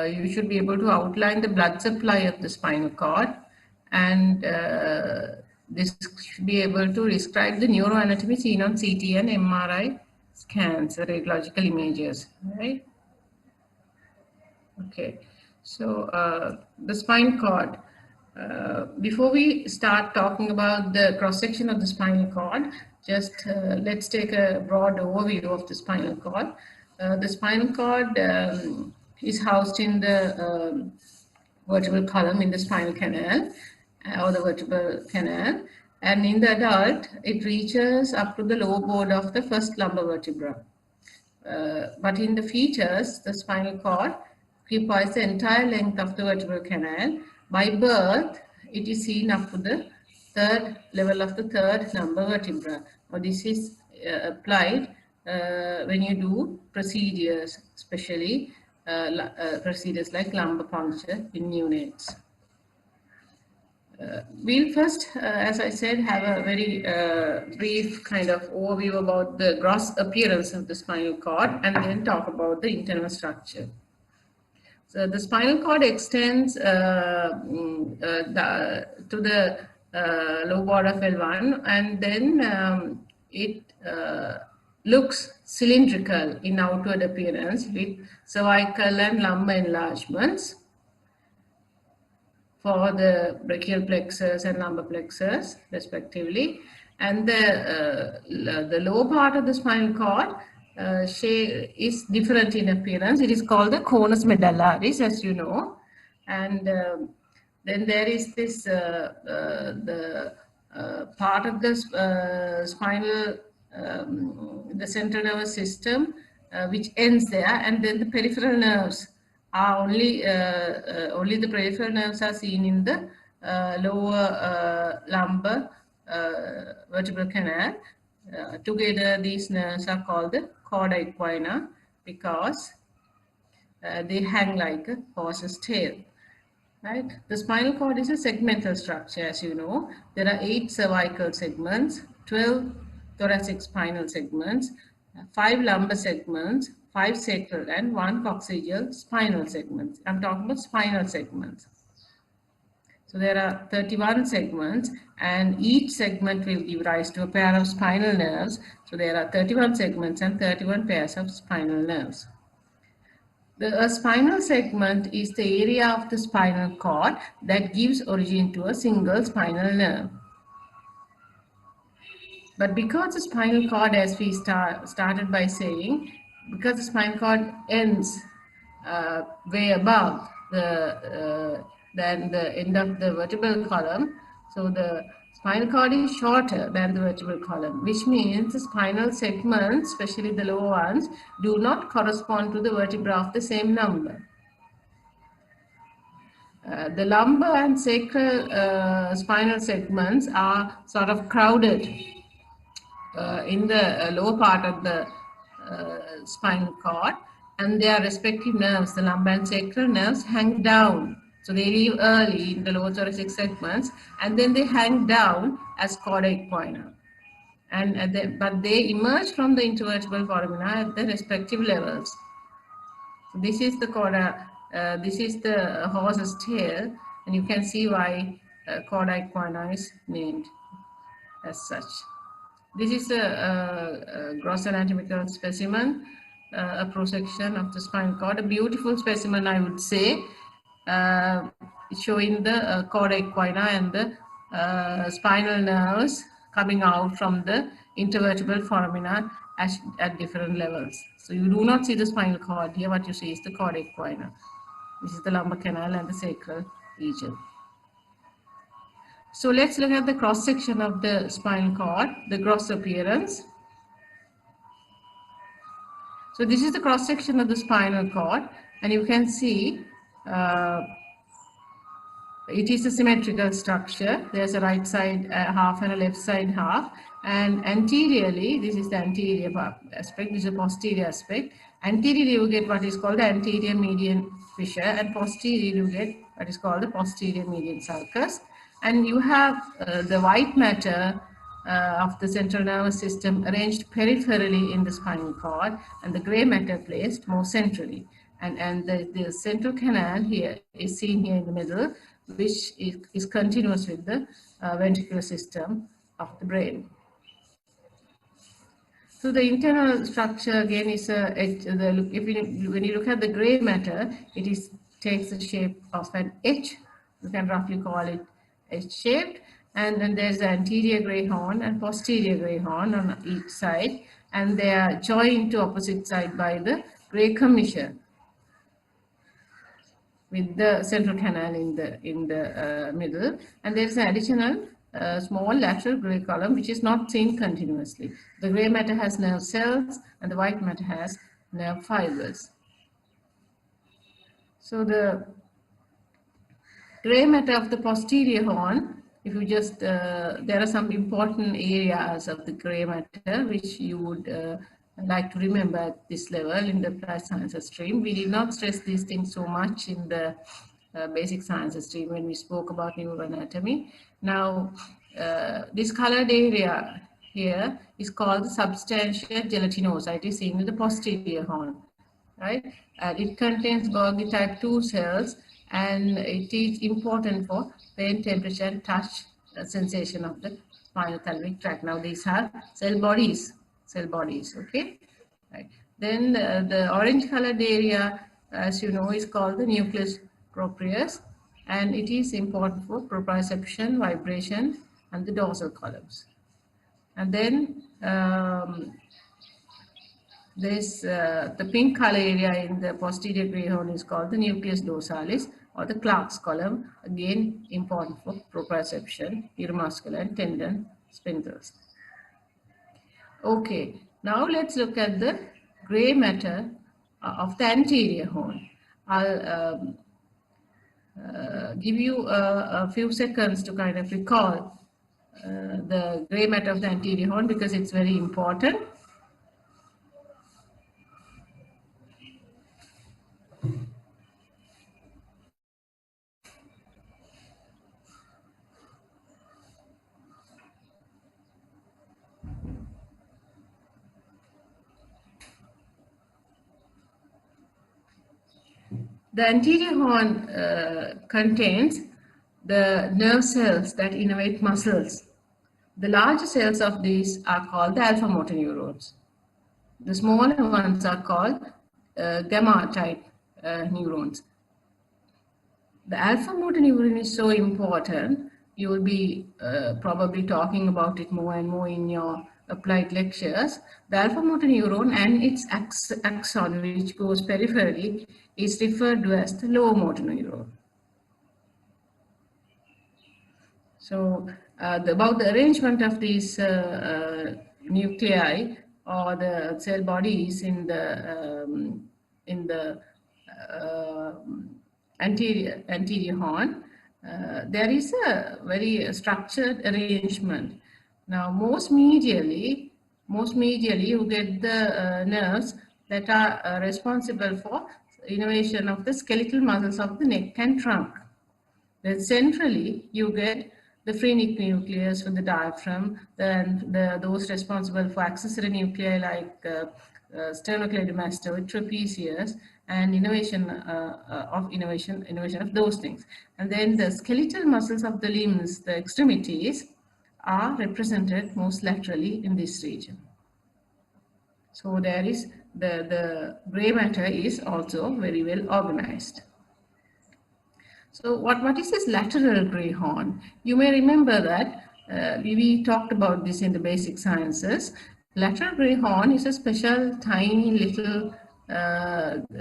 you should be able to outline the blood supply of the spinal cord, and this should be able to describe the neuroanatomy seen on CT and MRI scans, the radiological images, right? Okay, so the spinal cord. Before we start talking about the cross-section of the spinal cord, just let's take a broad overview of the spinal cord. The spinal cord is housed in the vertebral column in the spinal canal or the vertebral canal, and in the adult it reaches up to the lower border of the first lumbar vertebra. But in the fetus, the spinal cord occupies the entire length of the vertebral canal. By birth, it is seen up to the third level of the third lumbar vertebra. Now, this is applied when you do procedures, especially procedures like lumbar puncture in neonates. We'll first, as I said, have a very brief kind of overview about the gross appearance of the spinal cord and then talk about the internal structure. So the spinal cord extends to the lower border of L1, and then it looks cylindrical in outward appearance with cervical and lumbar enlargements for the brachial plexus and lumbar plexus respectively, and the lower part of the spinal cord is different in appearance. It is called the conus medullaris, as you know, and then there is this the part of the spinal, the central nervous system, which ends there, and then the peripheral nerves are only the peripheral nerves are seen in the lower lumbar vertebral canal. Together, these nerves are called the chorda equina because they hang like a horse's tail. Right? The spinal cord is a segmental structure, as you know. There are 8 cervical segments, 12 thoracic spinal segments, 5 lumbar segments, 5 sacral, and 1 coccygeal spinal segments. I'm talking about spinal segments. So there are 31 segments, and each segment will give rise to a pair of spinal nerves. So there are 31 segments and 31 pairs of spinal nerves. A spinal segment is the area of the spinal cord that gives origin to a single spinal nerve. But because the spinal cord, as we started by saying, because the spinal cord ends way above than the end of the vertebral column, so the spinal cord is shorter than the vertebral column, which means the spinal segments, especially the lower ones, do not correspond to the vertebra of the same number. The lumbar and sacral spinal segments are sort of crowded in the lower part of the spinal cord, and their respective nerves, the lumbar and sacral nerves, hang down. So they leave early in the lower thoracic segments, and then they hang down as chorda equina. But they emerge from the intervertebral foramina at the respective levels. So this is the chorda. This is the horse's tail, and you can see why chorda equina is named as such. This is a gross anatomical specimen, a prosection of the spinal cord, a beautiful specimen, I would say, showing the chorda equina and the spinal nerves coming out from the intervertebral foramina at different levels. So you do not see the spinal cord here. What you see is the chorda equina. This is the lumbar canal and the sacral region. So let's look at the cross section of the spinal cord, the gross appearance. So this is the cross section of the spinal cord, and you can see it is a symmetrical structure. There's a right side half and a left side half, and anteriorly, this is the anterior aspect, this is the posterior aspect. Anteriorly, you get what is called the anterior median fissure, and posteriorly, you get what is called the posterior median sulcus. And you have the white matter of the central nervous system arranged peripherally in the spinal cord, and the gray matter placed more centrally. and the central canal here is seen here in the middle, which is continuous with the ventricular system of the brain. So the internal structure again is when you look at the gray matter, takes the shape of an H. You can roughly call it H-shaped, and then there's the anterior gray horn and posterior gray horn on each side, and they are joined to opposite side by the gray commissure, with the central canal in the middle, and there is an additional small lateral gray column which is not seen continuously. The gray matter has nerve cells and the white matter has nerve fibers. So the gray matter of the posterior horn, if you just there are some important areas of the gray matter which you would like to remember at this level in the applied sciences stream. We did not stress these things so much in the basic sciences stream when we spoke about neuroanatomy. Now, this colored area here is called the substantia gelatinosa. It is seen in the posterior horn, right? And it contains Golgi type 2 cells, and it is important for pain, temperature, and touch sensation of the spinal thalamic tract. Now, these are cell bodies, okay? Right. Then the orange colored area, as you know, is called the nucleus proprius, and it is important for proprioception, vibration, and the dorsal columns. And then the pink color area in the posterior gray horn is called the nucleus dorsalis, or the Clark's column, again important for proprioception, neuromuscular and tendon spindles. Okay, now let's look at the gray matter of the anterior horn. I'll give you a few seconds to kind of recall the gray matter of the anterior horn because it's very important. The anterior horn contains the nerve cells that innervate muscles. The larger cells of these are called the alpha motor neurons. The smaller ones are called gamma type neurons. The alpha motor neuron is so important. You will be probably talking about it more and more in your applied lectures. The alpha motor neuron and its axon, which goes peripherally, is referred to as the lower motor neuron. So about the arrangement of these nuclei or the cell bodies in the anterior horn, there is a very structured arrangement. Now, most medially, you get the nerves that are responsible for innervation of the skeletal muscles of the neck and trunk. Then centrally, you get the phrenic nucleus for the diaphragm, then those responsible for accessory nuclei like sternocleidomastoid, trapezius, and innervation of those things. And then the skeletal muscles of the limbs, the extremities, are represented most laterally in this region. So there is the gray matter is also very well organized. So what is this lateral gray horn? You may remember that we talked about this in the basic sciences. Lateral gray horn is a special tiny little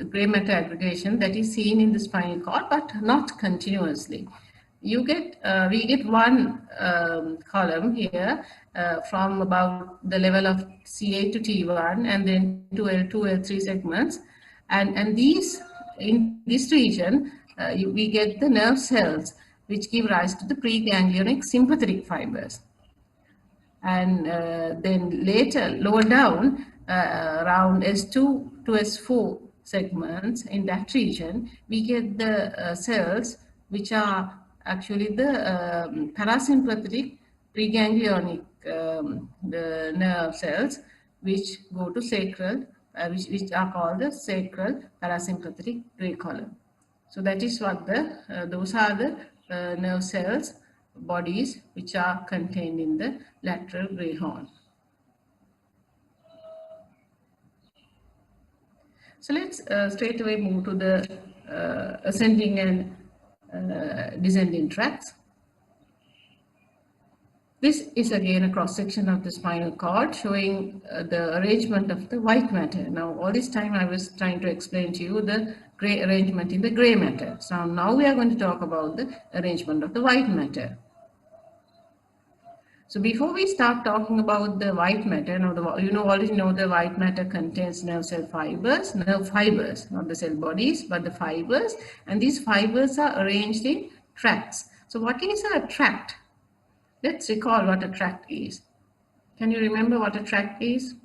gray matter aggregation that is seen in the spinal cord, but not continuously. We get one column here from about the level of C8 to T1 and then to L2, L3 segments. And these, in this region, we get the nerve cells which give rise to the preganglionic sympathetic fibers. And then later, lower down, around S2 to S4 segments in that region, we get the cells which are actually the parasympathetic preganglionic the nerve cells which go to sacral which are called the sacral parasympathetic gray column. So that is what those are the nerve cells bodies which are contained in the lateral gray horn. So let's straight away move to the ascending and descending tracts. This is again a cross section of the spinal cord showing the arrangement of the white matter. Now, all this time I was trying to explain to you the gray arrangement in the gray matter. So now we are going to talk about the arrangement of the white matter. So before we start talking about the white matter, now you already know the white matter contains nerve fibers, not the cell bodies, but the fibers, and these fibers are arranged in tracts. So what is a tract? Let's recall what a tract is. Can you remember what a tract is?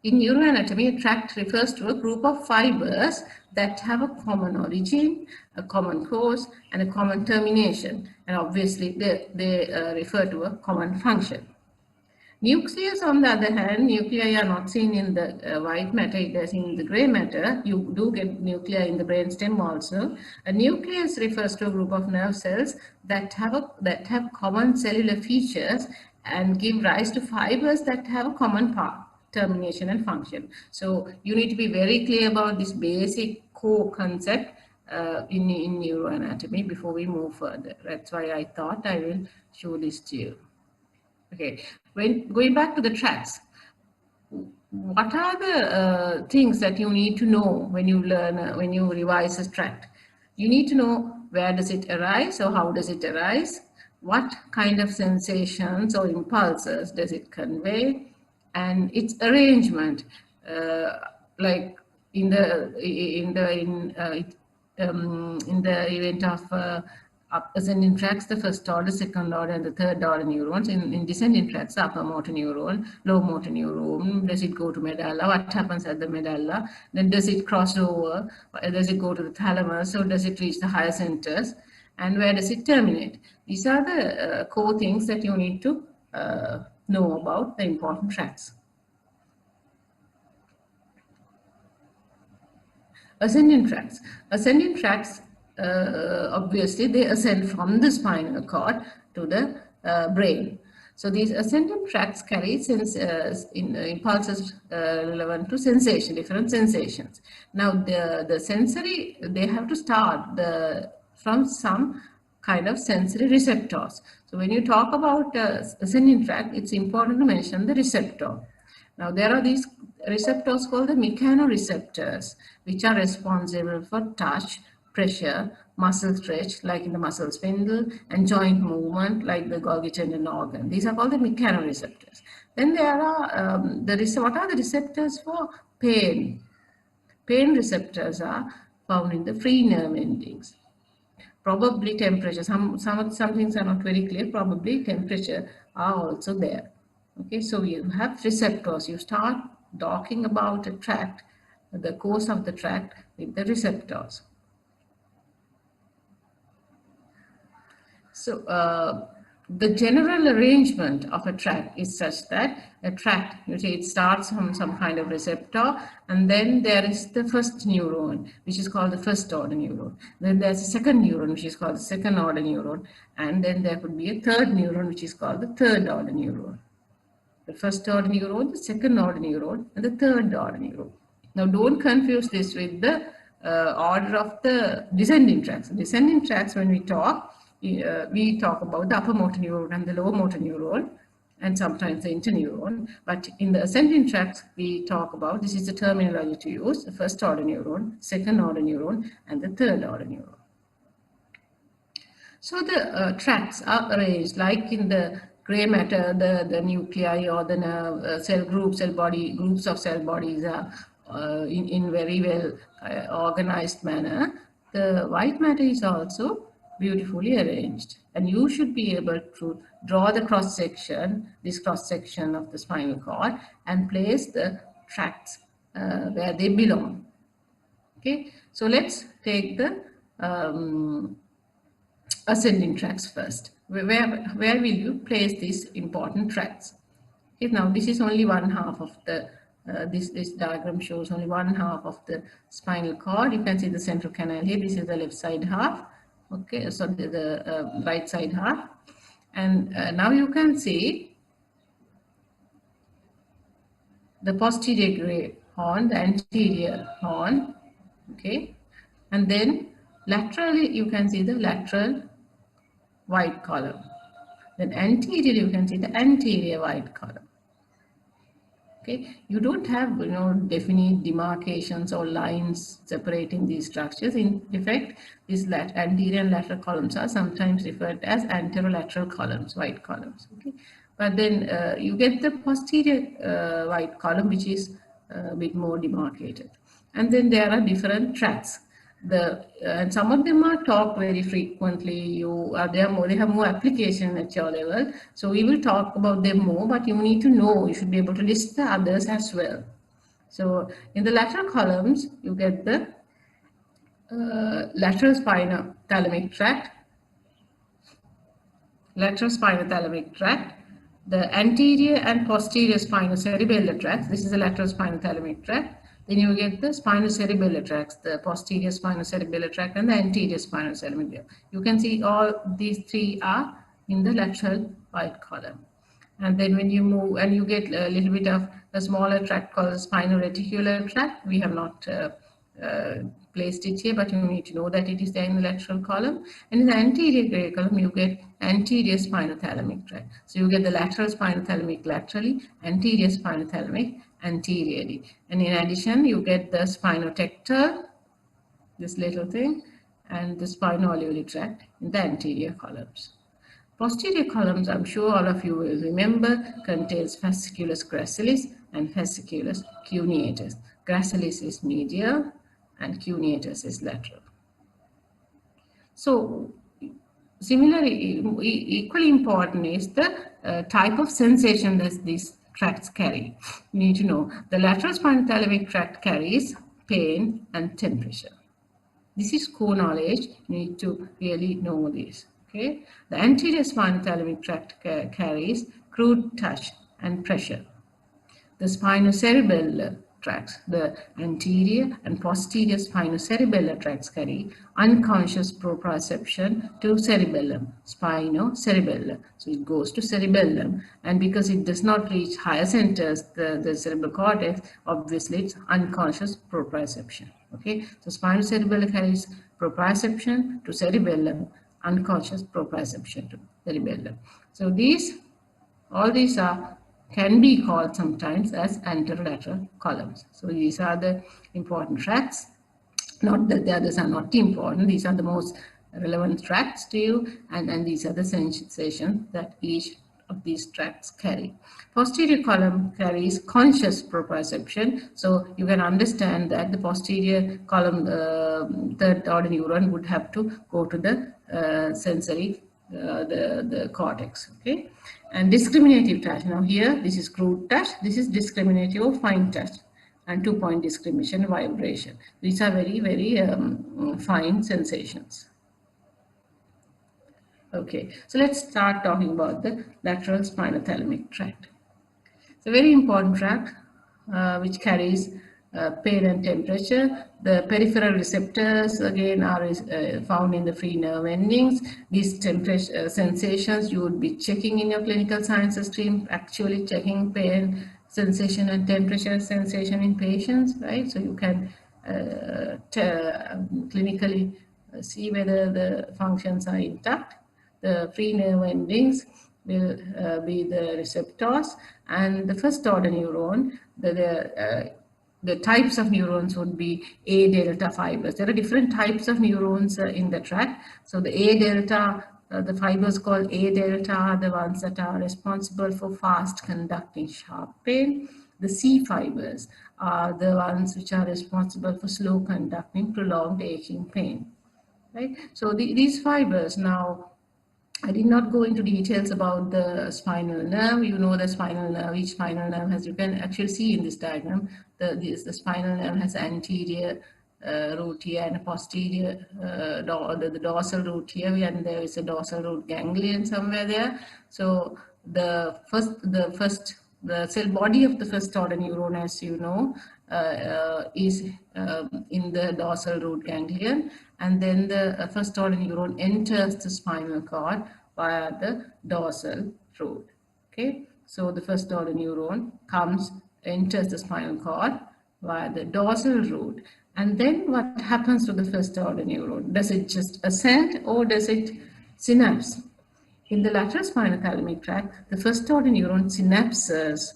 In neuroanatomy, a tract refers to a group of fibers that have a common origin, a common cause, and a common termination. And obviously, they refer to a common function. Nucleus, on the other hand, nuclei are not seen in the white matter, it is in the gray matter. You do get nuclei in the brainstem also. A nucleus refers to a group of nerve cells that have common cellular features and give rise to fibers that have a common part, termination and function. So you need to be very clear about this basic core concept in neuroanatomy before we move further. That's why I thought I will show this to you. Okay, when going back to the tracts, what are the things that you need to know when you learn, when you revise a tract? You need to know where does it arise or how does it arise, what kind of sensations or impulses does it convey, and its arrangement, like in the event of ascending tracts, the first order, second order, and the third order neurons. In descending tracts, upper motor neuron, low motor neuron. Does it go to medulla? What happens at the medulla? Then does it cross over? Does it go to the thalamus, or does it reach the higher centers? And where does it terminate? These are the core things that you need to know about the important tracts. Ascending tracts. Ascending tracts, obviously, they ascend from the spinal cord to the brain. So these ascending tracts carry impulses relevant to sensation, different sensations. Now, the sensory, they have to start from some kind of sensory receptors. So when you talk about ascending tract, it's important to mention the receptor. Now, there are these receptors called the mechanoreceptors, which are responsible for touch, pressure, muscle stretch, like in the muscle spindle, and joint movement, like the Golgi tendon organ. These are called the mechanoreceptors. Then there are what are the receptors for pain? Pain receptors are found in the free nerve endings. Probably temperature. Some things are not very clear. Probably temperature are also there. Okay, so you have receptors. You start talking about a tract, the course of the tract with the receptors. So the general arrangement of a tract is such that a tract, you say it starts from some kind of receptor, and then there is the first neuron, which is called the first order neuron. Then there's a second neuron, which is called the second order neuron, and then there could be a third neuron, which is called the third order neuron. The first order neuron, the second order neuron, and the third order neuron. Now, don't confuse this with the order of the descending tracts. Descending tracts, when we talk about the upper motor neuron and the lower motor neuron, and sometimes the interneuron. But in the ascending tracts, we talk about, this is the terminology to use, the first order neuron, second order neuron, and the third order neuron. So the tracts are arranged like in the gray matter, the nuclei or the nerve cell groups of cell bodies are in very well organized manner. The white matter is also beautifully arranged, and you should be able to draw the cross section of the spinal cord, and place the tracts where they belong. Okay, so let's take the ascending tracts first. Where will you place these important tracts? Okay, now this is only one half of the This diagram shows only one half of the spinal cord. You can see the central canal here. This is the left side half. Okay, so the right side half. And now you can see the posterior gray horn, the anterior horn. Okay, and then laterally you can see the lateral white column. Then anterior you can see the anterior white column. Okay, you don't have definite demarcations or lines separating these structures. In effect, these anterior and lateral columns are sometimes referred as anterolateral columns, white columns. Okay, but then you get the posterior white column, which is a bit more demarcated, and then there are different tracts. And some of them are taught very frequently. They have more application at your level, so we will talk about them more, but you need to know, you should be able to list the others as well. So in the lateral columns you get the lateral spinothalamic tract, the anterior and posterior spinocerebellar tracts. This is the lateral spinothalamic tract. Then you get the spinocerebellar tracts, the posterior spinocerebellar tract and the anterior spinocerebellar. You can see all these three are in the lateral white column. And then when you move and you get a little bit of a smaller tract called the spino-reticular tract. We have not placed it here, but you need to know that it is there in the lateral column. And in the anterior gray column, you get anterior spinothalamic tract. So you get the lateral spinothalamic laterally, anterior spinothalamic anteriorly. And in addition, you get the spinotector, this little thing, and the spino-alveolar tract in the anterior columns. Posterior columns, I'm sure all of you will remember, contains fasciculus gracilis and fasciculus cuneatus. Gracilis is medial and cuneatus is lateral. So similarly, equally important is the type of sensation that these tracts carry. You need to know the lateral spinothalamic tract carries pain and temperature. This is core knowledge. You need to really know this. Okay, the anterior spinothalamic tract carries crude touch and pressure. The spinocerebellar tracts, the anterior and posterior spinocerebellar tracts carry unconscious proprioception to cerebellum, spinocerebellar. So it goes to cerebellum, and because it does not reach higher centers, the cerebral cortex, obviously it's unconscious proprioception. Okay, so spinocerebellar carries proprioception to cerebellum, unconscious proprioception to cerebellum. So all these can be called sometimes as anterolateral columns. So these are the important tracts. Not that the others are not important. These are the most relevant tracts to you, and these are the sensations that each of these tracts carry. Posterior column carries conscious proprioception. So you can understand that the posterior column, third order neuron would have to go to the sensory, the cortex. Okay, and discriminative touch. Now here, this is crude touch. This is discriminative or fine touch, and 2-point discrimination, vibration. These are very, very fine sensations. Okay, so let's start talking about the lateral spinothalamic tract. It's a very important tract which carries pain and temperature. The peripheral receptors again are found in the free nerve endings. These temperature sensations you would be checking in your clinical sciences stream, actually checking pain, sensation and temperature sensation in patients, right? So you can clinically see whether the functions are intact. The free nerve endings will be the receptors, and the first order neuron, the types of neurons would be A delta fibers. There are different types of neurons in the tract. So the A delta, the fibers called A delta are the ones that are responsible for fast conducting sharp pain. The C fibers are the ones which are responsible for slow conducting prolonged aching pain. Right? So these fibers, now I did not go into details about the spinal nerve. You know the spinal nerve, each spinal nerve has, you can actually see in this diagram, the spinal nerve has anterior root here and a posterior, the dorsal root here, and there is a dorsal root ganglion somewhere there. So the first the cell body of the first order neuron, as you know, is in the dorsal root ganglion, and then the first order neuron enters the spinal cord via the dorsal root. Okay, so the first order neuron enters the spinal cord via the dorsal root, and then what happens to the first order neuron? Does it just ascend or does it synapse? In the lateral spinal thalamic tract, the first order neuron synapses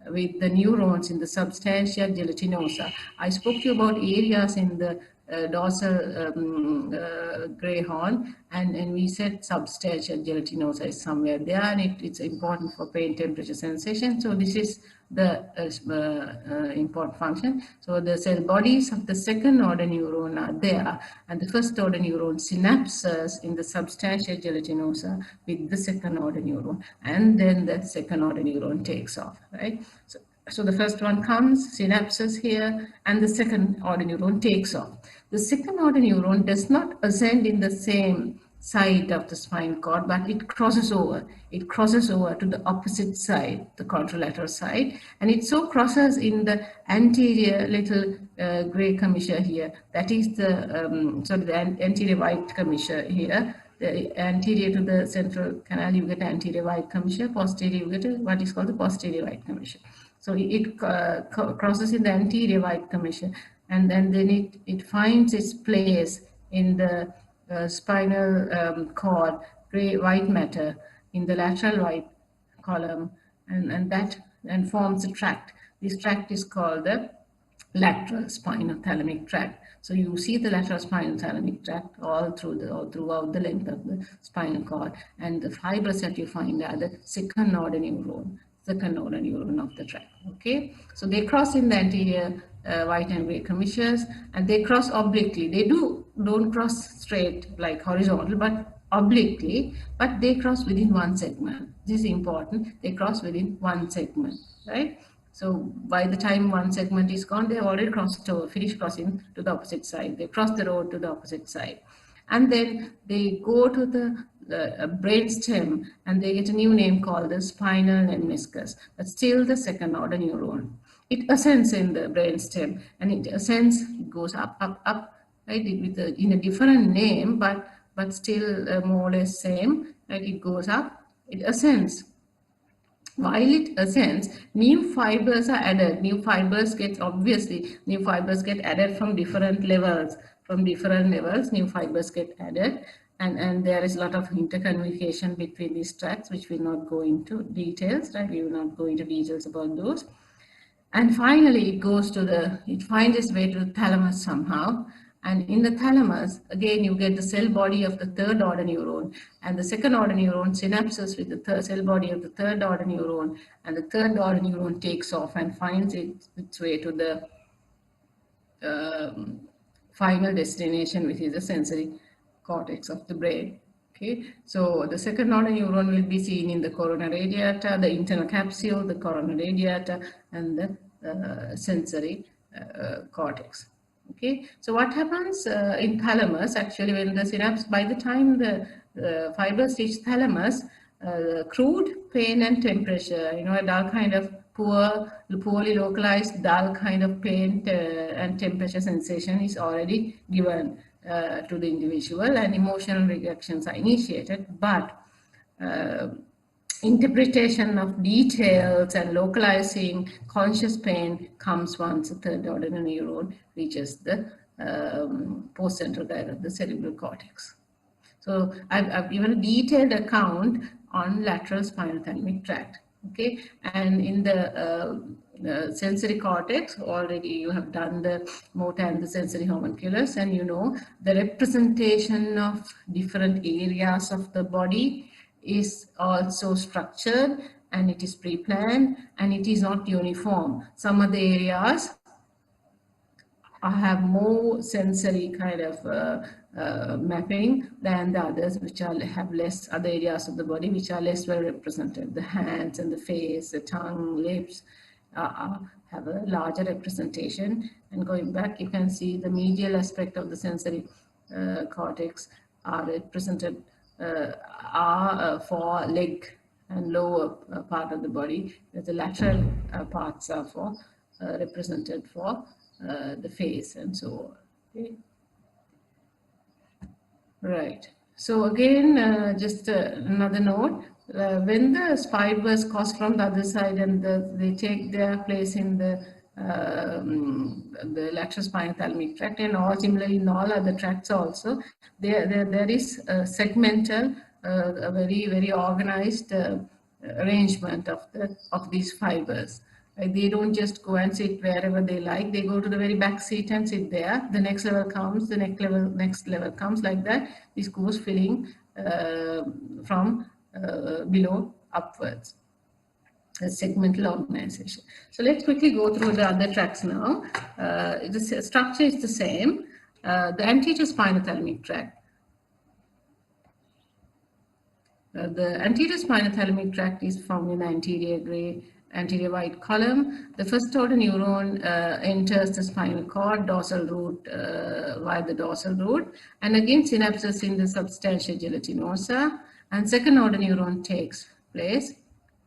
with the neurons in the substantia gelatinosa. I spoke to you about areas in the dorsal gray horn, and we said substantia gelatinosa is somewhere there, and it's important for pain, temperature, sensation. So this is the important function. So the cell bodies of the second order neuron are there, and the first order neuron synapses in the substantia gelatinosa with the second order neuron, and then the second order neuron takes off, right? So the first one comes, synapses here, and the second order neuron takes off. The second order neuron does not ascend in the same side of the spinal cord, but it crosses over. It crosses over to the opposite side, the contralateral side, and it so crosses in the anterior little gray commissure here. That is the anterior white commissure here. The anterior to the central canal, you get anterior white commissure. Posterior, you get what is called the posterior white commissure. So it crosses in the anterior white commissure, and then it finds its place in the spinal cord, gray white matter in the lateral white column, and forms a tract. This tract is called the lateral spinal thalamic tract. So you see the lateral spinal thalamic tract all throughout the length of the spinal cord, and the fibers that you find are the second order neuron of the tract. Okay, so they cross in the anterior white and gray commissures, and they cross obliquely. They don't cross straight like horizontal, but obliquely, but they cross within one segment. This is important. They cross within one segment, right? So by the time one segment is gone, they have already finished crossing to the opposite side. They cross the road to the opposite side. And then they go to the brainstem, and they get a new name called the spinal meniscus. But still the second order neuron. It ascends in the brainstem, and it ascends, it goes up, right? In a different name, but still more or less same. Right? It goes up, it ascends. While it ascends, new fibers are added. New fibers get added from different levels. New fibers get added, and there is a lot of intercommunication between these tracts, which will not go into details, right? We will not go into details about those. And finally, it finds its way to the thalamus somehow. And in the thalamus, again, you get the cell body of the third order neuron, and the second order neuron synapses with the cell body of the third order neuron, and the third order neuron takes off and finds its way to the final destination, which is the sensory cortex of the brain. Okay, so the second order neuron will be seen in the corona radiata, the internal capsule, the corona radiata, and the sensory cortex. Okay, so what happens in thalamus, actually, when the synapse, by the time the fibers reach thalamus, crude pain and temperature, a dull kind of poorly localized dull kind of pain and temperature sensation is already given to the individual, and emotional reactions are initiated, but interpretation of details and localizing conscious pain comes once the third order neuron reaches the postcentral guide of the cerebral cortex. So I've given a detailed account on lateral spinal thalamic tract. Okay, and in the sensory cortex, already you have done the motor and the sensory homunculus, and the representation of different areas of the body is also structured, and it is pre-planned, and it is not uniform. Some of the areas have more sensory kind of mapping than the others, which have less, other areas of the body which are less well represented. The hands and the face, the tongue, lips have a larger representation. And going back, you can see the medial aspect of the sensory cortex are represented for leg and lower part of the body, where the lateral parts are for represented for the face and so on. Okay. Right. So again, just another note, when the fibers cross from the other side and they take their place in the lateral spinal thalamic tract, and all similarly in all other tracts also, there is a segmental, a very organized arrangement of these fibers. They don't just go and sit wherever they like. They go to the very back seat and sit there. The next level comes, the next level comes, like that. This goes filling from below upwards. A segmental organization. So let's quickly go through the other tracks now. The structure is the same. The anterior spinal thalamic tract. The anterior spinal thalamic tract is found in the anterior gray, anterior white column. The first order neuron enters the spinal cord, dorsal root via the dorsal root, and again synapses in the substantia gelatinosa. And second order neuron takes place,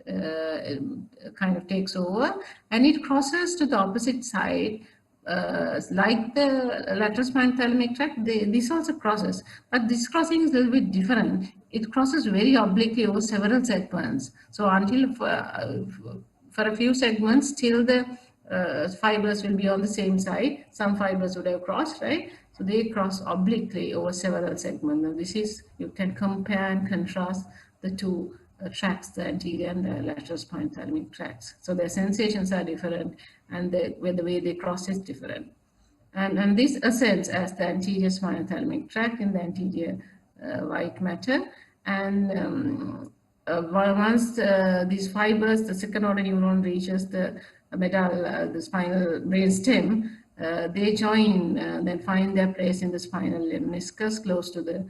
kind of takes over, and it crosses to the opposite side. Like the lateral spinal thalamic tract, this also crosses, but this crossing is a little bit different. It crosses very obliquely over several segments. So until for a few segments, till the fibers will be on the same side. Some fibers would have crossed, right? So they cross obliquely over several segments. And this is, you can compare and contrast the two tracts, the anterior and the lateral spinal thalamic tracts. So their sensations are different, and the way they cross is different. And this ascends as the anterior spinal thalamic tract in the anterior white matter. And once these fibers, the second order neuron reaches the the spinal brainstem, they join, then find their place in the spinal meniscus close to the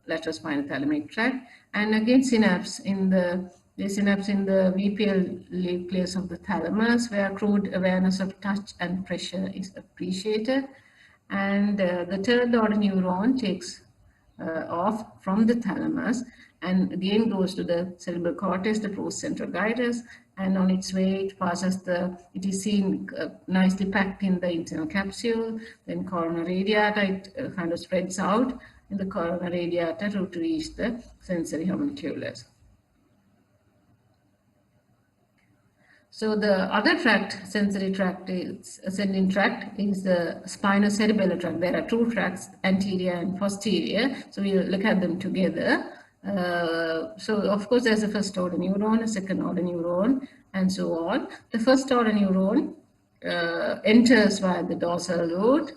lateral spinal thalamic tract, and again synapse in the VPL nucleus of the thalamus, where crude awareness of touch and pressure is appreciated. And the third order neuron takes off from the thalamus and again goes to the cerebral cortex, the postcentral gyrus, and on its way it is seen nicely packed in the internal capsule. Then corona radiata, it kind of spreads out in the corona radiata to reach the sensory homunculus. So the other tract, sensory tract, is ascending tract, is the spinocerebellar tract. There are two tracts, anterior and posterior. So we'll look at them together. So of course there's a first order neuron, a second order neuron, and so on. The first order neuron enters via the dorsal root.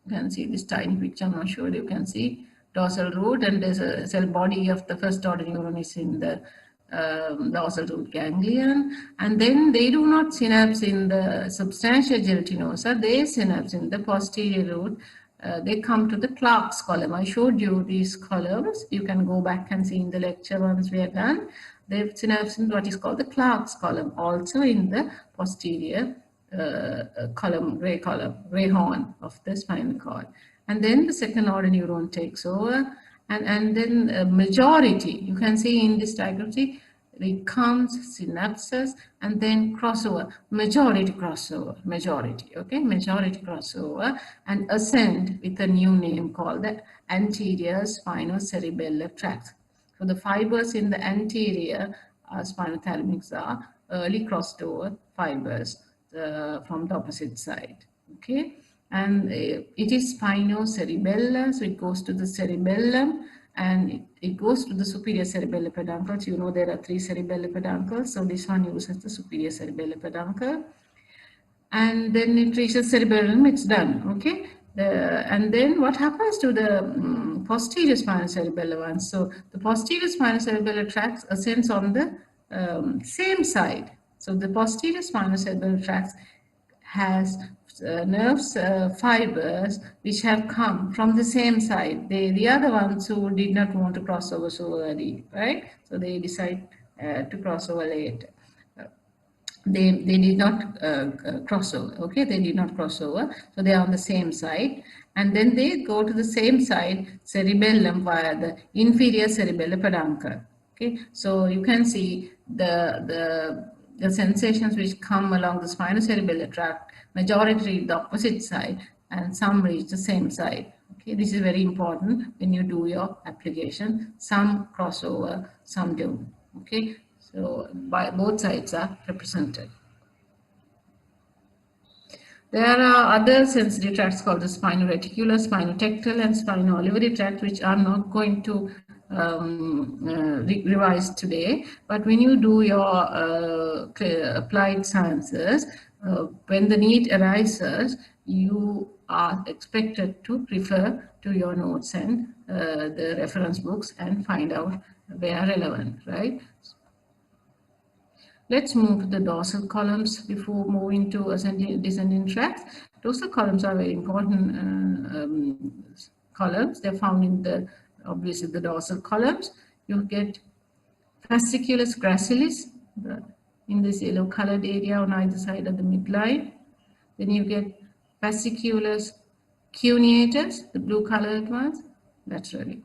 You can see this tiny picture, I'm not sure you can see. Dorsal root, and there's a cell body of the first order neuron is in the dorsal root ganglion, and then they do not synapse in the substantia gelatinosa, they synapse in the posterior root. They come to the Clark's column. I showed you these columns. You can go back and see in the lecture once we are done. They synapse in what is called the Clark's column, also in the posterior column, gray horn of the spinal cord. And then the second order neuron takes over, and then majority, you can see in this diagram, see, it comes, synapses, and then crossover, majority crossover, majority crossover, and ascend with a new name called the anterior spinocerebellar tract. So the fibers in the anterior spinal thalamics are early crossed over fibers from the opposite side, okay? And it is spinocerebellar, so it goes to the cerebellum, and it goes to the superior cerebellar peduncle. So you know there are three cerebellar peduncles, so this one uses the superior cerebellar peduncle. And then it reaches cerebellum, it's done, okay? And then what happens to the posterior spinocerebellar one? So the posterior spinocerebellar tract ascends on the same side. So the posterior spinocerebellar tract has nerves, fibers which have come from the same side. They are the ones who did not want to cross over so early, right? So they decide to cross over later. They did not cross over, okay? They did not cross over, so they are on the same side. And then they go to the same side, cerebellum, via the inferior cerebellar peduncle, Okay, so you can see the sensations which come along the spinocerebellar tract, majority reach the opposite side and some reach the same side. Okay, this is very important when you do your application. Some crossover, some don't. Okay, so by both sides are represented. There are other sensory tracts called the spinoreticular, spinotectal, and spino-olivary tract, which I'm not going to revise today. But when you do your applied sciences, when the need arises, you are expected to refer to your notes and the reference books and find out where relevant, right? Let's move to the dorsal columns before moving to ascending descending tracts. Dorsal columns are very important columns. They're found in the, obviously, the dorsal columns. You get fasciculus gracilis in this yellow colored area on either side of the midline. Then you get fasciculus cuneatus, the blue colored ones, laterally.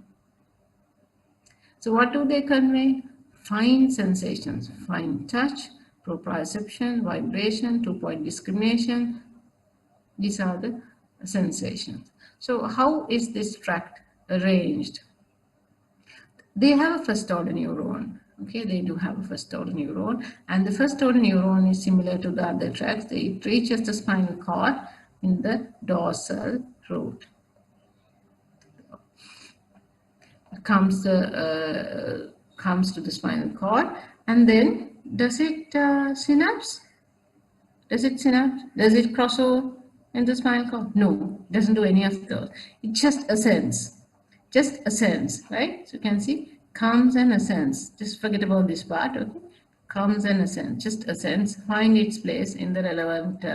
So what do they convey? Fine sensations, fine touch, proprioception, vibration, two-point discrimination. These are the sensations. So how is this tract arranged? They have a first order neuron. Okay, they do have a first order neuron, and the first order neuron is similar to the other tracts. It reaches the spinal cord in the dorsal root. Comes to the spinal cord, and then does it synapse? Does it synapse? Does it cross over in the spinal cord? No, it doesn't do any of those. It just ascends, right? So you can see comes and ascends. Just forget about this part. Okay, comes and ascends, just ascends, find its place in the relevant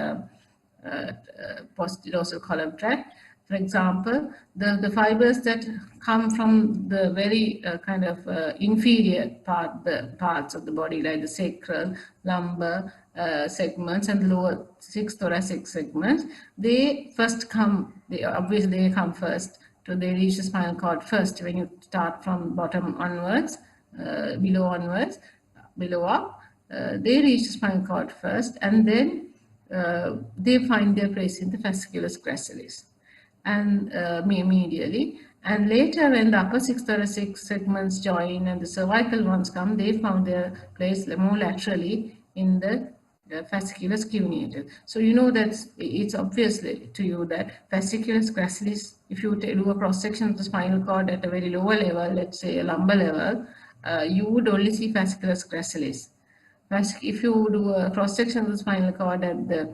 post-dorsal column tract. For example, the fibers that come from the very kind of inferior parts of the body, like the sacral, lumbar segments and the lower 6 thoracic segments, they first come, obviously they come first. So they reach the spinal cord first when you start from bottom onwards, below up. They reach the spinal cord first, and then they find their place in the fasciculus gracilis and medially. And later, when the upper 6 thoracic segments join and the cervical ones come, they found their place more laterally in the fasciculus cuneatus. So you know that it's obviously to you that fasciculus gracilis, if you do a cross section of the spinal cord at a very lower level, let's say a lumbar level, you would only see fasciculus gracilis. If you do a cross section of the spinal cord at the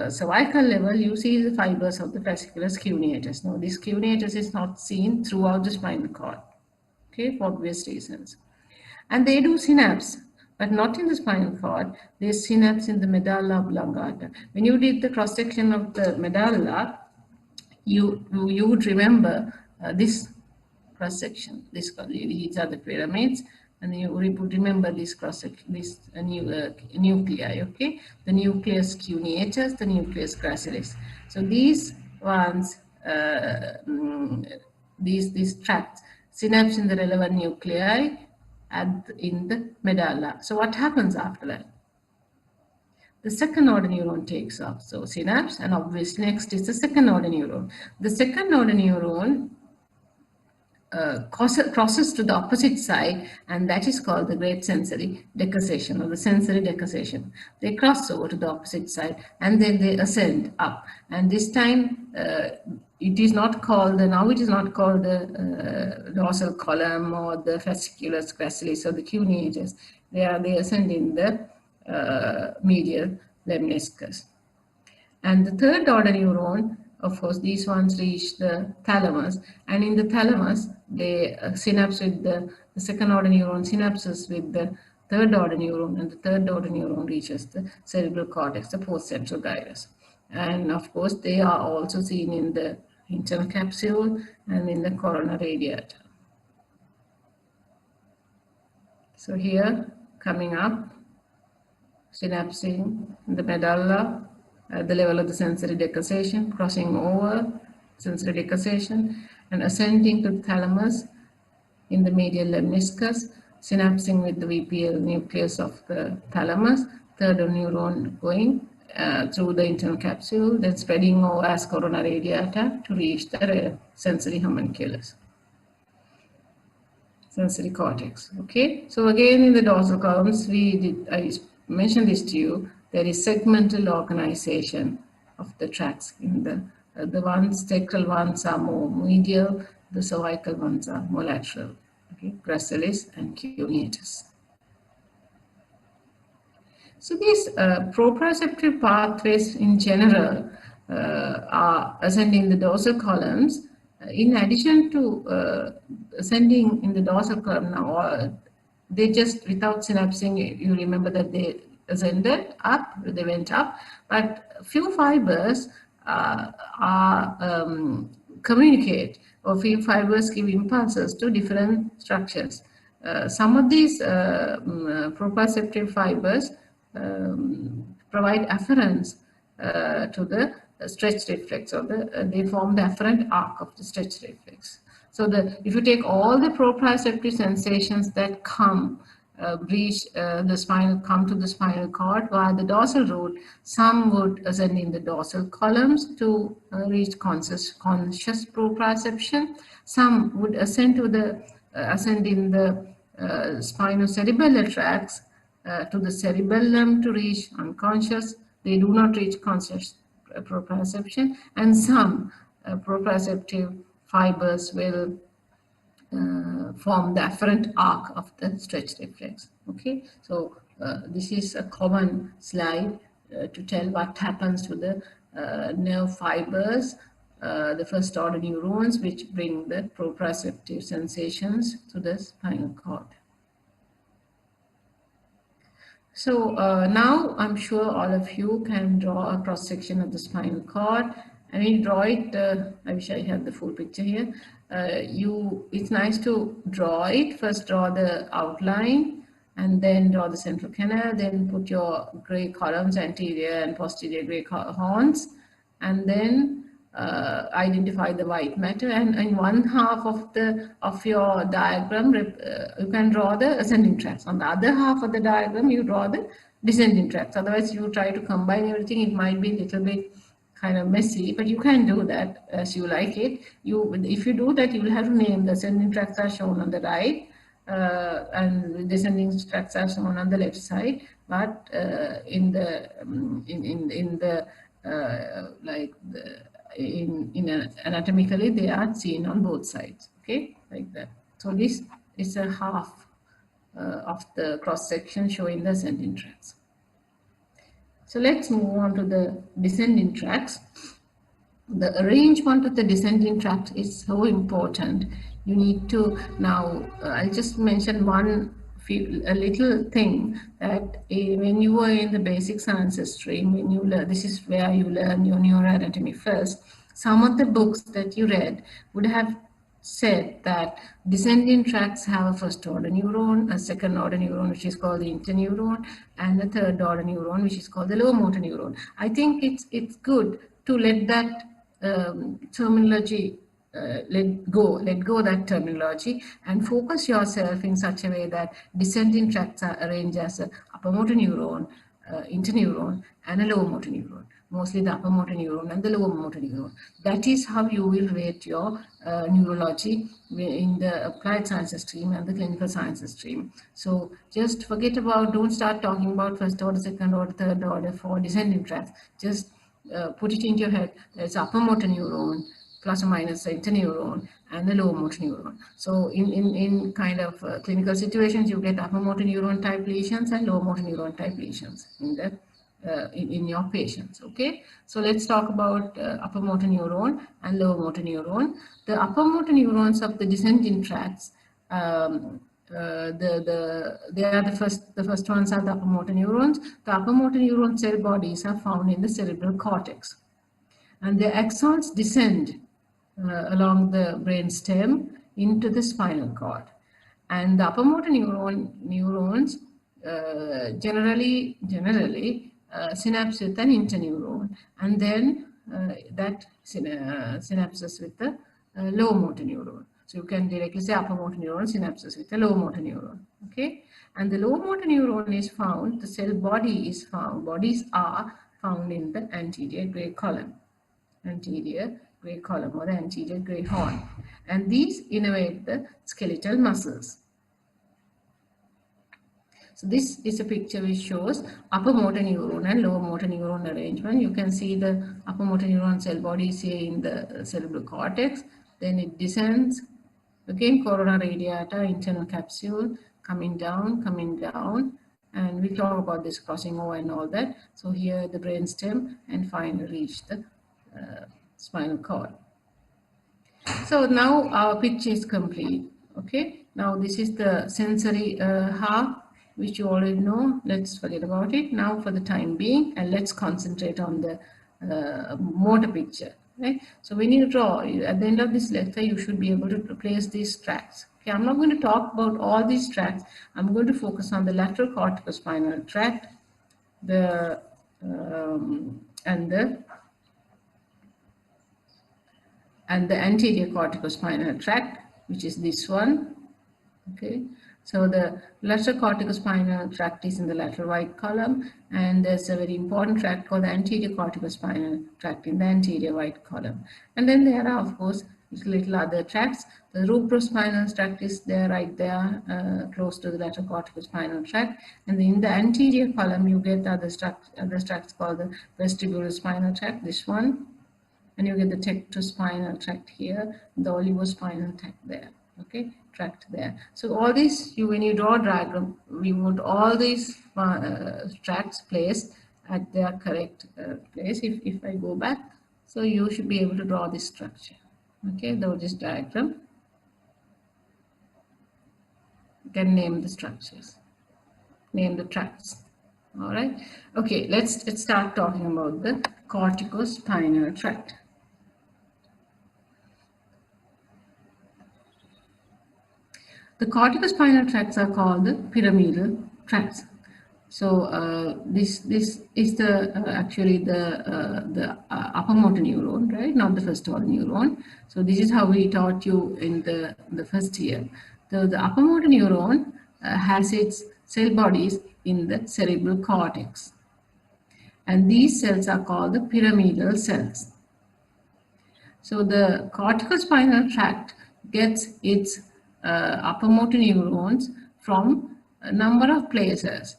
cervical level, you see the fibers of the fasciculus cuneatus. Now, this cuneatus is not seen throughout the spinal cord, okay, for obvious reasons. And they do synapse, but not in the spinal cord. They synapse in the medulla oblongata. When you did the cross section of the medulla, you would remember this cross section. These are the pyramids, and you would remember this cross section, this nuclei. Okay, the nucleus cuneatus, the nucleus gracilis. So these ones, these tracts synapse in the relevant nuclei in the medulla. So what happens after that? The second order neuron takes off. So synapse, and obviously next is the second order neuron. The second order neuron crosses to the opposite side, and that is called the great sensory decussation or the sensory decussation. They cross over to the opposite side and then they ascend up. And this time it is not called the dorsal column or the fasciculus gracilis or the cuneatus. They ascend in the medial lemniscus. And the third order neuron, of course, these ones reach the thalamus, and in the thalamus, they synapse with the second order neuron synapses with the third order neuron, and the third order neuron reaches the cerebral cortex, the postcentral gyrus. And of course, they are also seen in the internal capsule and in the corona radiata. So here, coming up, synapsing in the medulla, at the level of the sensory decussation, crossing over sensory decussation, and ascending to the thalamus in the medial lemniscus, synapsing with the VPL nucleus of the thalamus, third neuron going through the internal capsule, then spreading over as coronary radiata to reach the sensory homunculus, sensory cortex. Okay, so again in the dorsal columns, I mentioned this to you. There is segmental organization of the tracts. In the ones, sacral ones are more medial, the cervical ones are more lateral. Okay, gracilis and cuneatus. So these proprioceptive pathways in general are ascending the dorsal columns. In addition to ascending in the dorsal column now, they just without synapsing, you remember that they ascended up, they went up, but few fibers communicate, or few fibers give impulses to different structures. Some of these proprioceptive fibers provide afferents to the stretch reflex, or they form the afferent arc of the stretch reflex. So if you take all the proprioceptive sensations that come reach the spinal, come to the spinal cord via the dorsal root, some would ascend in the dorsal columns to reach conscious proprioception. Some would ascend in the spinocerebellar tracts to the cerebellum to reach unconscious. They do not reach conscious proprioception, and some proprioceptive fibers will form the afferent arc of the stretch reflex. Okay, so this is a common slide to tell what happens to the nerve fibers, the first order neurons, which bring the proprioceptive sensations to the spinal cord. So now I'm sure all of you can draw a cross section of the spinal cord. I mean, draw it. I wish I had the full picture here. It's nice to draw it. First, draw the outline, and then draw the central canal. Then put your gray columns, anterior and posterior gray horns, and then identify the white matter. And in one half of your diagram, you can draw the ascending tracts. On the other half of the diagram, you draw the descending tracts. Otherwise, you try to combine everything. It might be a little bit kind of messy, but you can do that as you like it. If you do that, you will have to name the ascending tracts are shown on the right, and the descending tracts are shown on the left side. But anatomically, they are seen on both sides. Okay, like that. So this is a half of the cross section showing the ascending tracts. So let's move on to the descending tracts. The arrangement of the descending tract is so important. You need to now, I'll just mention a little thing that when you were in the basic sciences stream, when you learn, this is where you learn your neuroanatomy first. Some of the books that you read would have said that descending tracts have a first order neuron, a second order neuron which is called the interneuron, and a third order neuron which is called the lower motor neuron. I think it's good to let that terminology let go that terminology, and focus yourself in such a way that descending tracts are arranged as a upper motor neuron, interneuron, and a lower motor neuron. Mostly the upper motor neuron and the lower motor neuron. That is how you will rate your neurology in the applied sciences stream and the clinical sciences stream. So just don't start talking about first order, second order, third order for descending tracts. Just put it into your head. There's upper motor neuron, plus or minus the interneuron, and the lower motor neuron. So in kind of clinical situations, you get upper motor neuron type lesions and lower motor neuron type lesions in your patients. Okay, so let's talk about upper motor neuron and lower motor neuron. The upper motor neurons of the descending tracts, they are the first ones are the upper motor neurons. The upper motor neuron cell bodies are found in the cerebral cortex, and the axons descend along the brainstem into the spinal cord. And the upper motor neurons generally synapse with an interneuron, and then that synapses with the lower motor neuron. So you can directly say upper motor neuron synapses with a lower motor neuron. Okay, and the lower motor neuron is found, the cell body is found, bodies are found in the anterior gray column. Anterior gray column or the anterior gray horn, and these innervate the skeletal muscles. So this is a picture which shows upper motor neuron and lower motor neuron arrangement. You can see the upper motor neuron cell body is here in the cerebral cortex, then it descends, again corona radiata, internal capsule, coming down, and we talk about this crossing over and all that. So here the brainstem, and finally reach the spinal cord. So now our picture is complete. Okay, now this is the sensory half, which you already know. Let's forget about it now for the time being, and let's concentrate on the motor picture. Right. So when you draw, at the end of this lecture, you should be able to place these tracks. Okay, I'm not going to talk about all these tracks. I'm going to focus on the lateral corticospinal tract, the and the anterior corticospinal tract, which is this one. Okay, so the lateral corticospinal tract is in the lateral white column, and there's a very important tract called the anterior corticospinal tract in the anterior white column. And then there are, of course, little other tracts. The rubrospinal tract is there, right there, close to the lateral corticospinal tract. And in the anterior column, you get other tracts called the vestibular spinal tract, this one. And you get the tectospinal tract here, the olivospinal tract there. Okay, tract there. So all these, when you draw a diagram, we want all these tracts placed at their correct place. If I go back, so you should be able to draw this structure. Okay, though this diagram, you can name the structures, name the tracts. All right. Okay, let's start talking about the corticospinal tract. The corticospinal tracts are called the pyramidal tracts. So this is the actually the upper motor neuron, right? Not the first order neuron. So this is how we taught you in the first year. The upper motor neuron has its cell bodies in the cerebral cortex, and these cells are called the pyramidal cells. So the corticospinal tract gets its upper motor neurons from a number of places.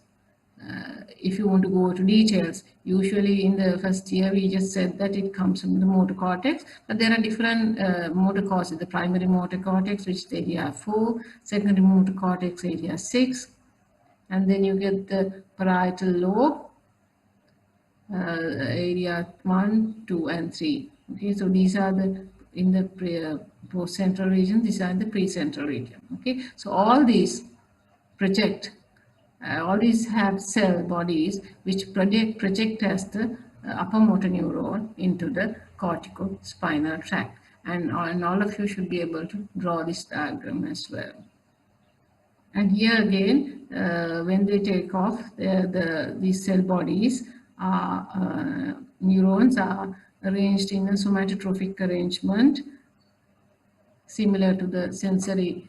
If you want to go to details, usually in the first year we just said that it comes from the motor cortex, but there are different motor cortexes. The primary motor cortex, which is area 4, secondary motor cortex area 6, and then you get the parietal lobe, area 1, 2, and 3. Okay, so these are the in the post-central region. These are the pre-central region. Okay, so all these project. All these have cell bodies which project as the upper motor neuron into the corticospinal tract, and all of you should be able to draw this diagram as well. And here again, when they take off, these cell bodies are neurons are arranged in a somatotrophic arrangement, similar to the sensory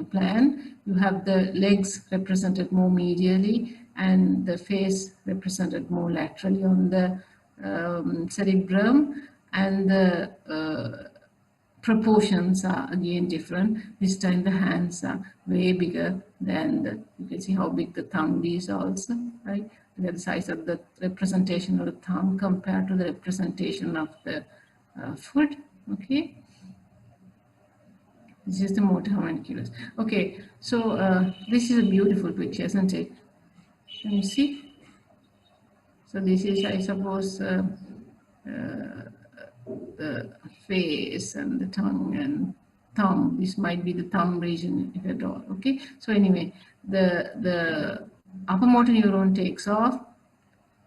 plan. You have the legs represented more medially and the face represented more laterally on the cerebrum, and the proportions are again different. This time the hands are way bigger than you can see how big the thumb is also, right? Look at the size of the representation of the thumb compared to the representation of the foot. Okay. This is the motor homunculus. Okay, so this is a beautiful picture, isn't it? Can you see? So this is, I suppose, the face and the tongue and thumb. This might be the thumb region if at all. Okay, so anyway, the upper motor neuron takes off,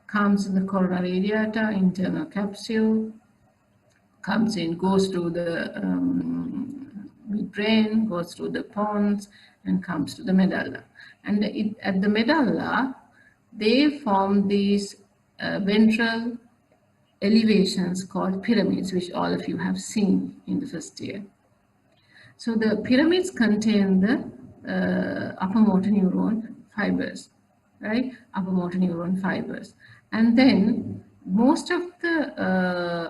comes in the corona radiata, internal capsule, comes in, goes to the brain, goes through the pons, and comes to the medulla. And at the medulla, they form these ventral elevations called pyramids, which all of you have seen in the first year. So the pyramids contain the upper motor neuron fibers, right? Upper motor neuron fibers. And then most of the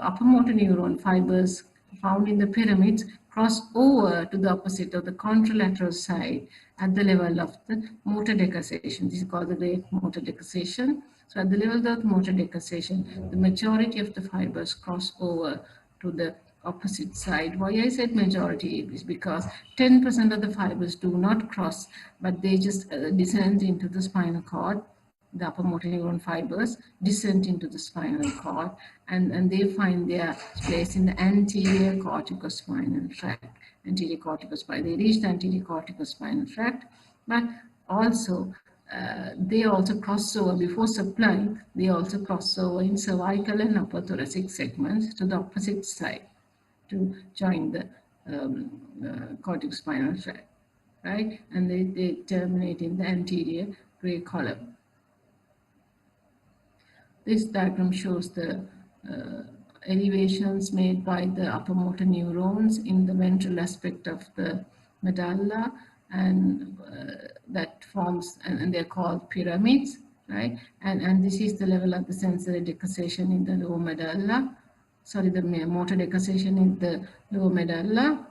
upper motor neuron fibers found in the pyramids cross over to the opposite of the contralateral side at the level of the motor decussation. This is called the great motor decussation. So at the level of the motor decussation, the majority of the fibers cross over to the opposite side. Why I said majority is because 10% of the fibers do not cross, but they just descend into the spinal cord. The upper motor neuron fibers descend into the spinal cord, and they find their place in the anterior corticospinal tract. Anterior corticospinal, they reach the anterior corticospinal tract, but also they also cross over before supplying. They also cross over in cervical and upper thoracic segments to the opposite side to join the corticospinal tract, right? And they terminate in the anterior gray column. This diagram shows the elevations made by the upper motor neurons in the ventral aspect of the medulla, and that forms, and they're called pyramids, right? And this is the level of the sensory decussation in the lower medulla. Sorry, the motor decussation in the lower medulla.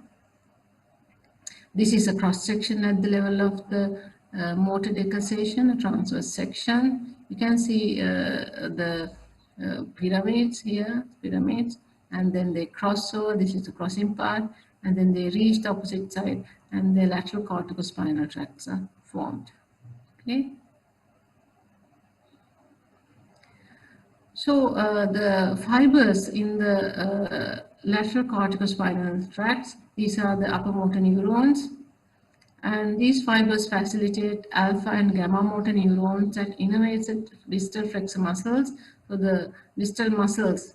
This is a cross section at the level of the motor decussation, a transverse section. You can see the pyramids here, pyramids, and then they cross over. This is the crossing part, and then they reach the opposite side, and the lateral corticospinal tracts are formed. Okay. So the fibers in the lateral corticospinal tracts, these are the upper motor neurons, and these fibers facilitate alpha and gamma motor neurons that innervates the distal flexor muscles. So the distal muscles,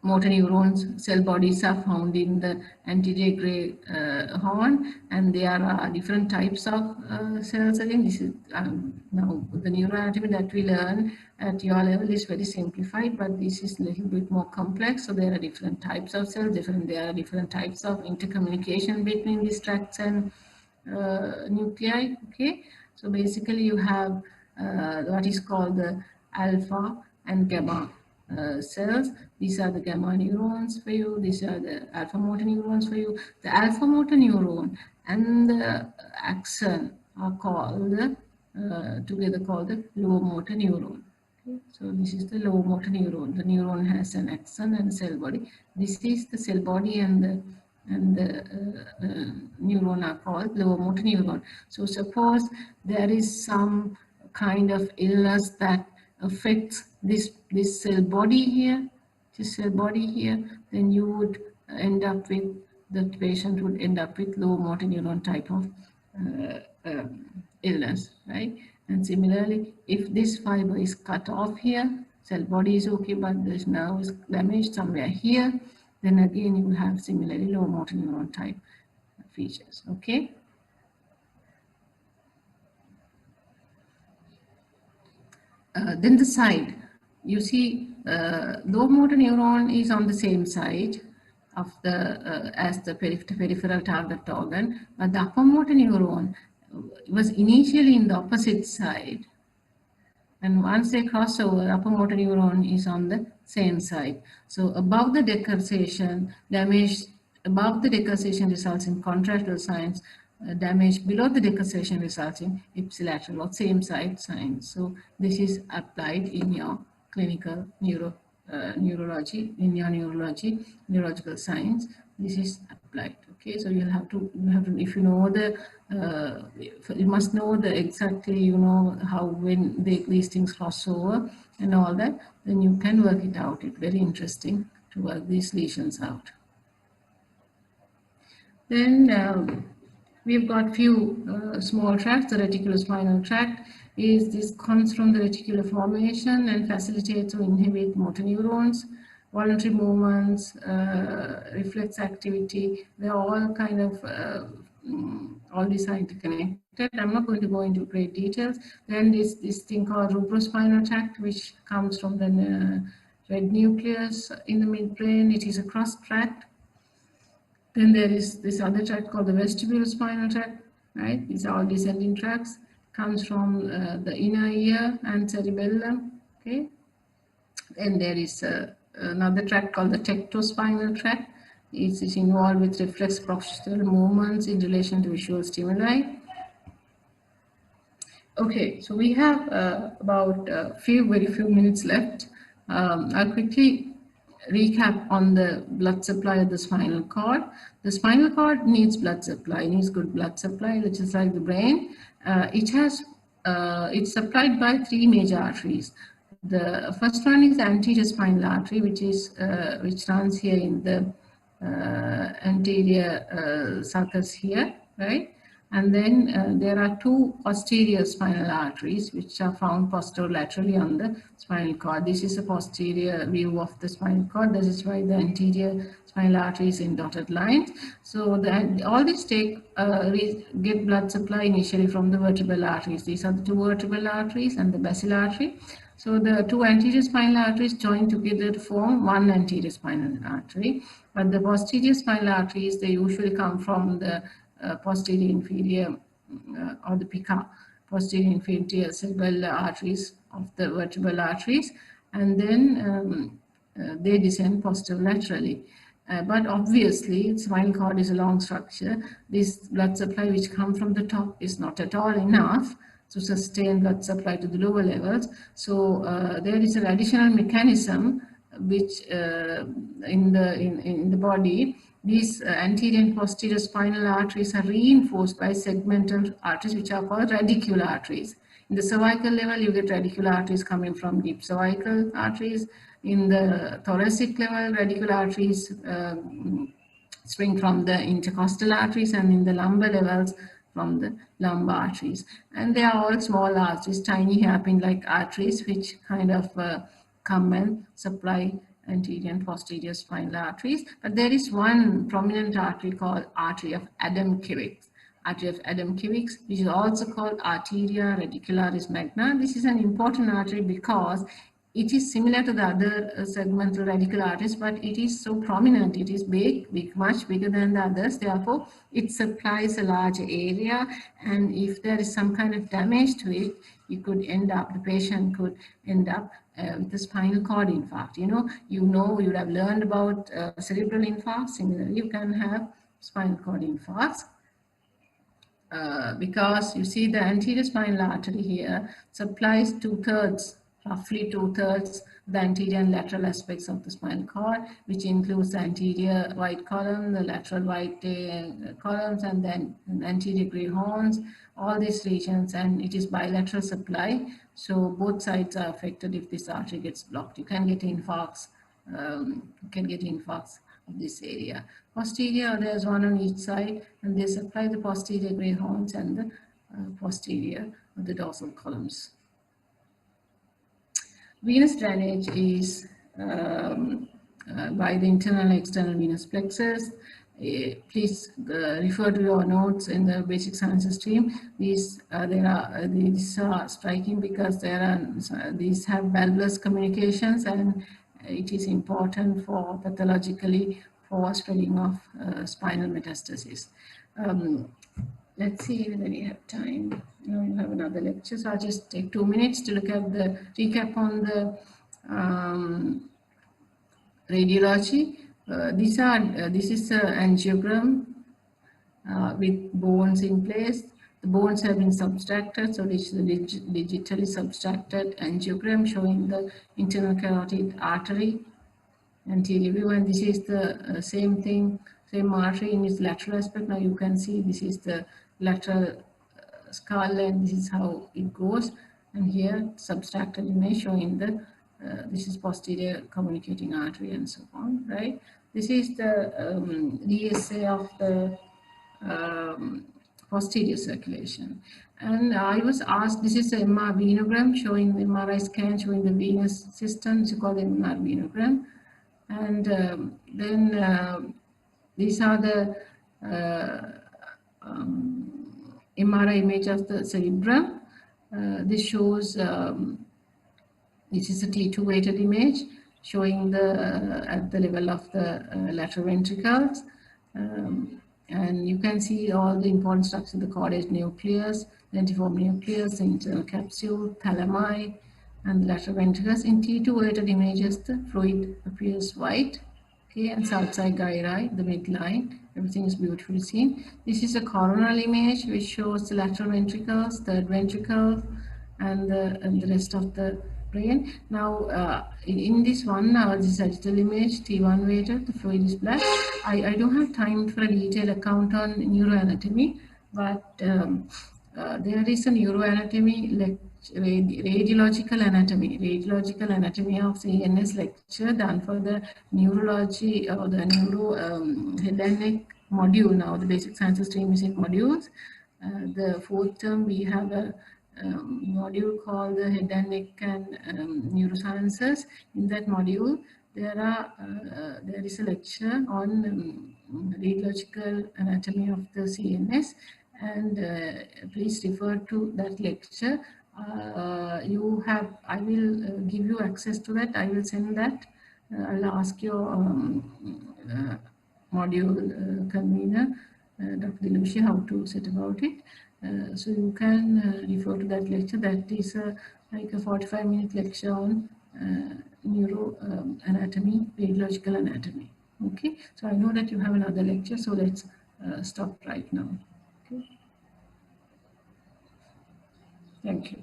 motor neurons, cell bodies are found in the anterior gray horn, and there are different types of cells. Again, this is now the neuroanatomy that we learn at your level is very simplified, but this is a little bit more complex. So there are different types of cells, there are different types of intercommunication between these tracts and nuclei. Okay, so basically you have what is called the alpha and gamma cells. These are the gamma neurons for you. These are the alpha motor neurons for you. The alpha motor neuron and the axon are called together called the lower motor neuron. Okay. So this is the lower motor neuron. The neuron has an axon and a cell body. This is the cell body, and the neuron are called lower motor neuron. So suppose there is some kind of illness that affects this cell body here, then you would end up with, the patient would end up with low motor neuron type of illness, right? And similarly, if this fiber is cut off here, cell body is okay, but this nerve is damaged somewhere here, then again you will have similarly low motor neuron type features, okay? Then the side, you see low motor neuron is on the same side of the as the peripheral target organ, but the upper motor neuron was initially in the opposite side, and once they cross over, upper motor neuron is on the same side. So above the decussation, damage above the decussation results in contralateral signs. Damage below the decussation results in ipsilateral or same side signs. So this is applied in your clinical neurology, in your neurological science. This is applied. Okay, so you have to if you know the you must know the exactly, you know, how when these things cross over and all that, then you can work it out. It's very interesting to work these lesions out. Then we've got few small tracts. The reticulospinal tract this comes from the reticular formation and facilitates or inhibits motor neurons, voluntary movements, reflex activity. They're all kind of all these are interconnected. I'm not going to go into great details. Then this thing called rubrospinal tract, which comes from the red nucleus in the midbrain. It is a cross tract. Then there is this other tract called the vestibular spinal tract, right? These are all descending tracts, comes from the inner ear and cerebellum, okay? Then there is another tract called the tectospinal tract. It is involved with reflex postural movements in relation to visual stimuli. Okay, so we have about very few minutes left. I'll quickly recap on the blood supply of the spinal cord. The spinal cord needs blood supply, needs good blood supply, which is like the brain. It's supplied by three major arteries. The first one is anterior spinal artery, which runs here in the anterior sulcus here, right? And then there are two posterior spinal arteries which are found posterolaterally on the spinal cord. This is a posterior view of the spinal cord. This is why the anterior spinal artery is in dotted lines. So all these get blood supply initially from the vertebral arteries. These are the two vertebral arteries and the basilar artery. So the two anterior spinal arteries join together to form one anterior spinal artery. But the posterior spinal arteries, they usually come from the posterior inferior or the PICA, posterior inferior cerebellar arteries of the vertebral arteries, and then they descend posterolaterally. But obviously, spinal cord is a long structure. This blood supply which comes from the top is not at all enough to sustain blood supply to the lower levels. So there is an additional mechanism which in the body, these anterior and posterior spinal arteries are reinforced by segmental arteries which are called radicular arteries. In the cervical level, you get radicular arteries coming from deep cervical arteries. In the thoracic level, radicular arteries spring from the intercostal arteries, and in the lumbar levels from the lumbar arteries. And they are all small arteries, tiny hairpin-like arteries, which kind of come and supply anterior and posterior spinal arteries. But there is one prominent artery called artery of Adam-Kiewicz. Artery of Adam-Kiewicz, which is also called arteria radicularis magna. This is an important artery because it is similar to the other segmental radicular arteries, but it is so prominent. It is big, much bigger than the others. Therefore, it supplies a large area. And if there is some kind of damage to it, the patient could end up with a spinal cord infarct. You would have learned about cerebral infarct. Similarly, you can have spinal cord infarcts. Because you see the anterior spinal artery here supplies roughly two-thirds the anterior and lateral aspects of the spinal cord, which includes the anterior white column, the lateral white columns, and then anterior gray horns, all these regions, and it is bilateral supply. So both sides are affected if this artery gets blocked. You can get infarcts. Of this area. Posterior, there's one on each side, and they supply the posterior gray horns and the posterior of the dorsal columns. Venous drainage is by the internal and external venous plexus. Please refer to your notes in the basic sciences stream. These are striking because these have valvulus communications, and it is important for pathologically for spreading of spinal metastasis. Let's see whether we have time. You have another lecture, so I'll just take 2 minutes to look at the recap on the radiology. This is an angiogram with bones in place. The bones have been subtracted, so this is a digitally subtracted angiogram showing the internal carotid artery anterior view, and this is the same artery in its lateral aspect. Now you can see this is the lateral skull, and this is how it goes. And here subtracted image showing this is posterior communicating artery and so on, right? This is the DSA of the posterior circulation. And I was asked, this is a MR venogram showing the MRI scan showing the venous system. It's called the MR venogram. And then these are the MRI image of the cerebrum. This shows, this is a T2 weighted image showing at the level of the lateral ventricles. And you can see all the important structures: the caudate nucleus, lentiform nucleus, the internal capsule, thalami, and the lateral ventricles. In T2-weighted images, the fluid appears white. Okay, and outside gyri, the midline, everything is beautifully seen. This is a coronal image which shows the lateral ventricles, third ventricle, and the rest of the brain. Now, in this 1 hour, this sagittal image, T1 weighted, the fluid is black. I don't have time for a detailed account on neuroanatomy, but there is a neuroanatomy radiological anatomy of CNS lecture done for the neurology or the neuro head and neck module. Now the basic sciences stream is in modules. The fourth term we have a module called the head and neck and neurosciences. In that module there is a lecture on radiological anatomy of the CNS, and please refer to that lecture. I will give you access to that. I will send that. I'll ask your module convener, Dr. Dilushi, how to set about it. So you can refer to that lecture. That is like a 45-minute lecture on neuro anatomy, radiological anatomy. Okay, so I know that you have another lecture, so let's stop right now. Okay, thank you.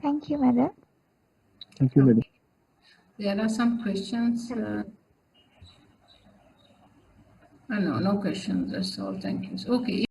Thank you, madam. Thank you, madam. There are some questions. No questions. That's all. Thank you. Okay.